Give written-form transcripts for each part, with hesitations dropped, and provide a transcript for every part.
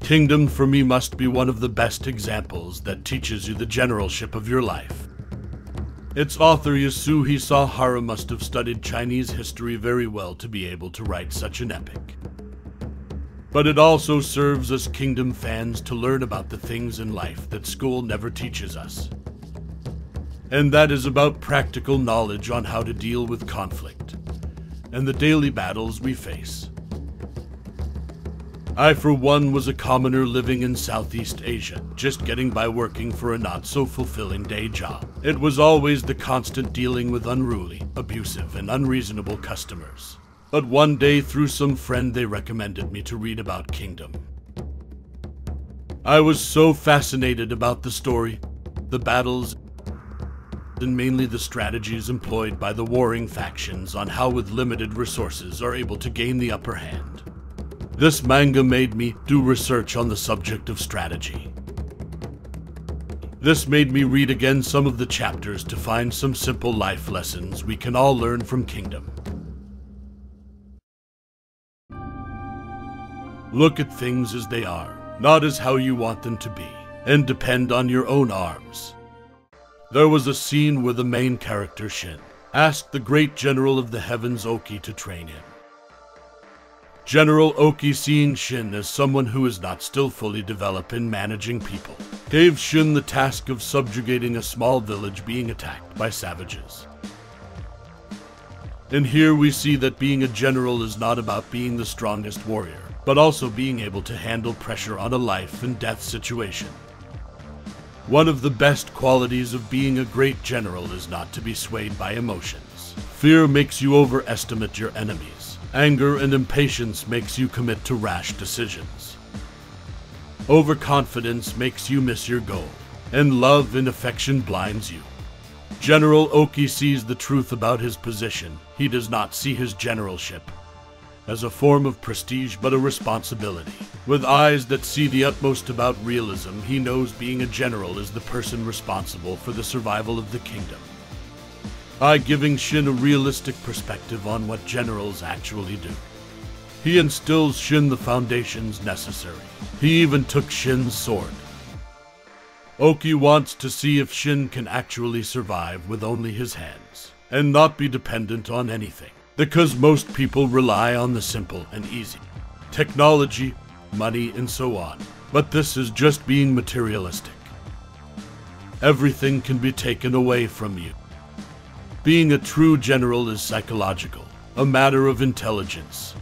Kingdom for me must be one of the best examples that teaches you the generalship of your life. Its author Yasuhisa Hara must have studied Chinese history very well to be able to write such an epic. But it also serves us Kingdom fans to learn about the things in life that school never teaches us. And that is about practical knowledge on how to deal with conflict and the daily battles we face. I, for one, was a commoner living in Southeast Asia, just getting by working for a not-so-fulfilling day job. It was always the constant dealing with unruly, abusive, and unreasonable customers. But one day, through some friend, they recommended me to read about Kingdom. I was so fascinated about the story, the battles, and mainly the strategies employed by the warring factions on how with limited resources are able to gain the upper hand. This manga made me do research on the subject of strategy. This made me read again some of the chapters to find some simple life lessons we can all learn from Kingdom. Look at things as they are, not as how you want them to be, and depend on your own arms. There was a scene where the main character, Shin, asked the great general of the heavens, Okie, to train him. General Okie, seeing Shin as someone who is not still fully developed in managing people, gave Shin the task of subjugating a small village being attacked by savages. And here we see that being a general is not about being the strongest warrior, but also being able to handle pressure on a life and death situation. One of the best qualities of being a great general is not to be swayed by emotions. Fear makes you overestimate your enemies. Anger and impatience makes you commit to rash decisions. Overconfidence makes you miss your goal, and love and affection blinds you. General Okie sees the truth about his position. He does not see his generalship as a form of prestige but a responsibility. With eyes that see the utmost about realism, he knows being a general is the person responsible for the survival of the kingdom. By giving Shin a realistic perspective on what generals actually do. He instills Shin the foundations necessary. He even took Shin's sword. Okie wants to see if Shin can actually survive with only his hands, and not be dependent on anything, because most people rely on the simple and easy. Technology, money, and so on. But this is just being materialistic. Everything can be taken away from you. Being a true general is psychological, a matter of intelligence.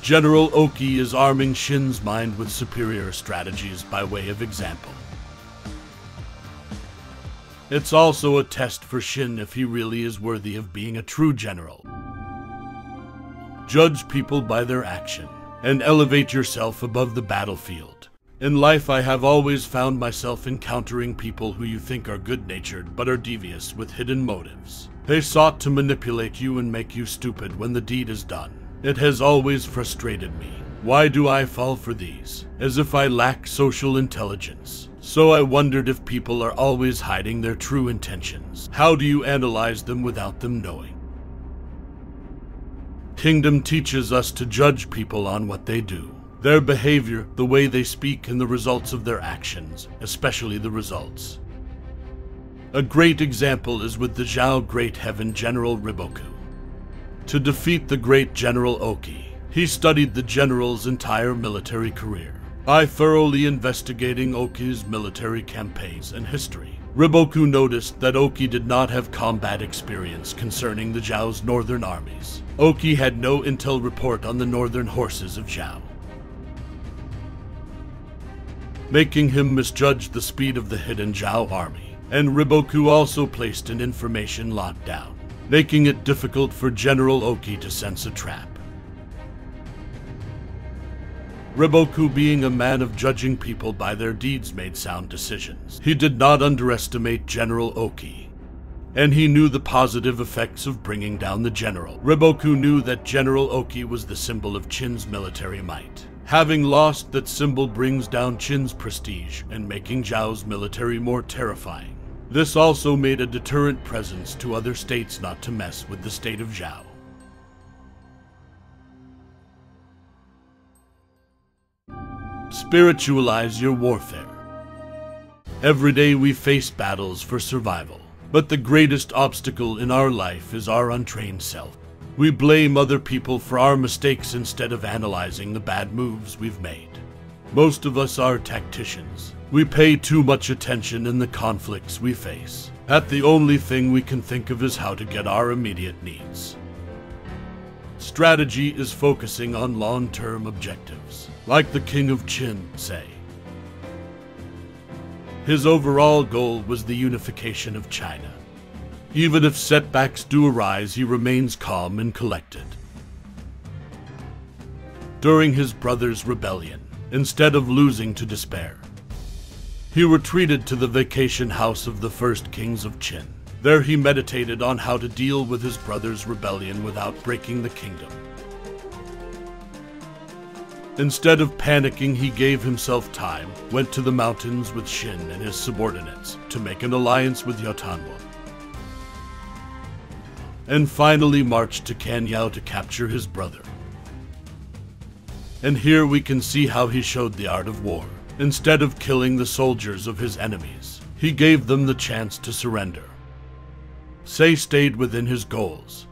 General Okie is arming Shin's mind with superior strategies by way of example. It's also a test for Shin if he really is worthy of being a true general. Judge people by their action, and elevate yourself above the battlefield. In life, I have always found myself encountering people who you think are good-natured but are devious with hidden motives. They sought to manipulate you and make you stupid when the deed is done. It has always frustrated me. Why do I fall for these? As if I lack social intelligence. So I wondered if people are always hiding their true intentions. How do you analyze them without them knowing? Kingdom teaches us to judge people on what they do. Their behavior, the way they speak, and the results of their actions, especially the results. A great example is with the Zhao Great Heaven General Riboku. To defeat the great General Okie, he studied the general's entire military career by thoroughly investigating Okie's military campaigns and history. Riboku noticed that Okie did not have combat experience concerning the Zhao's northern armies. Okie had no intel report on the northern horses of Zhao, making him misjudge the speed of the hidden Zhao army. And Riboku also placed an information lockdown, making it difficult for General Okie to sense a trap. Riboku, being a man of judging people by their deeds, made sound decisions. He did not underestimate General Okie, and he knew the positive effects of bringing down the general. Riboku knew that General Okie was the symbol of Qin's military might. Having lost that symbol brings down Qin's prestige and making Zhao's military more terrifying. This also made a deterrent presence to other states not to mess with the state of Zhao. Spiritualize your warfare. Every day we face battles for survival, but the greatest obstacle in our life is our untrained self. We blame other people for our mistakes instead of analyzing the bad moves we've made. Most of us are tacticians. We pay too much attention in the conflicts we face, that the only thing we can think of is how to get our immediate needs. Strategy is focusing on long-term objectives, like the King of Qin say. His overall goal was the unification of China. Even if setbacks do arise, he remains calm and collected. During his brother's rebellion, instead of losing to despair, he retreated to the vacation house of the first kings of Qin. There he meditated on how to deal with his brother's rebellion without breaking the kingdom. Instead of panicking, he gave himself time, went to the mountains with Xin and his subordinates to make an alliance with Yotanwa, and finally marched to Kanyao to capture his brother. And here we can see how he showed the art of war. Instead of killing the soldiers of his enemies, he gave them the chance to surrender. Sei stayed within his goals.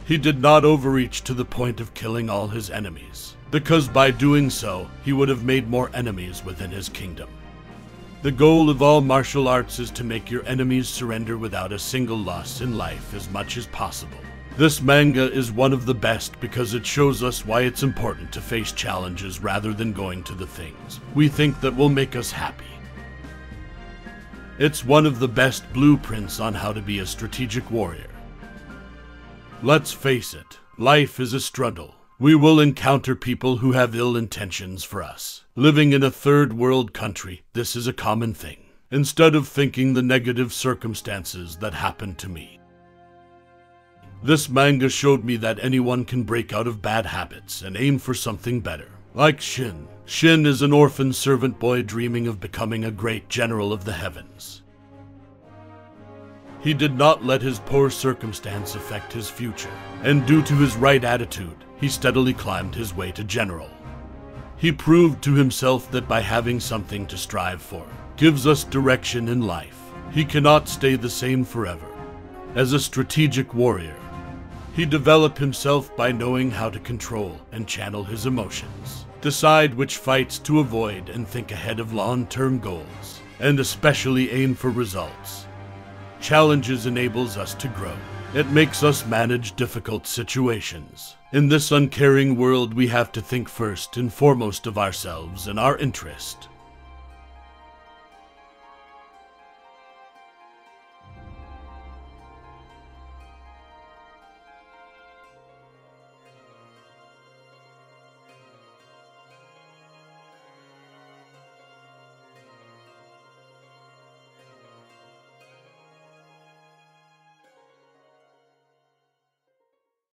He did not overreach to the point of killing all his enemies, because by doing so, he would have made more enemies within his kingdom. The goal of all martial arts is to make your enemies surrender without a single loss in life as much as possible. This manga is one of the best because it shows us why it's important to face challenges rather than going to the things we think that will make us happy. It's one of the best blueprints on how to be a strategic warrior. Let's face it, life is a struggle. We will encounter people who have ill intentions for us. Living in a third world country, this is a common thing. Instead of thinking the negative circumstances that happened to me, this manga showed me that anyone can break out of bad habits and aim for something better. Like Xin. Xin is an orphan servant boy dreaming of becoming a great general of the heavens. He did not let his poor circumstance affect his future, and due to his right attitude, he steadily climbed his way to general. He proved to himself that by having something to strive for, gives us direction in life. He cannot stay the same forever. As a strategic warrior, he developed himself by knowing how to control and channel his emotions, decide which fights to avoid and think ahead of long-term goals, and especially aim for results. Challenges enables us to grow. It makes us manage difficult situations. In this uncaring world, we have to think first and foremost of ourselves and our interest.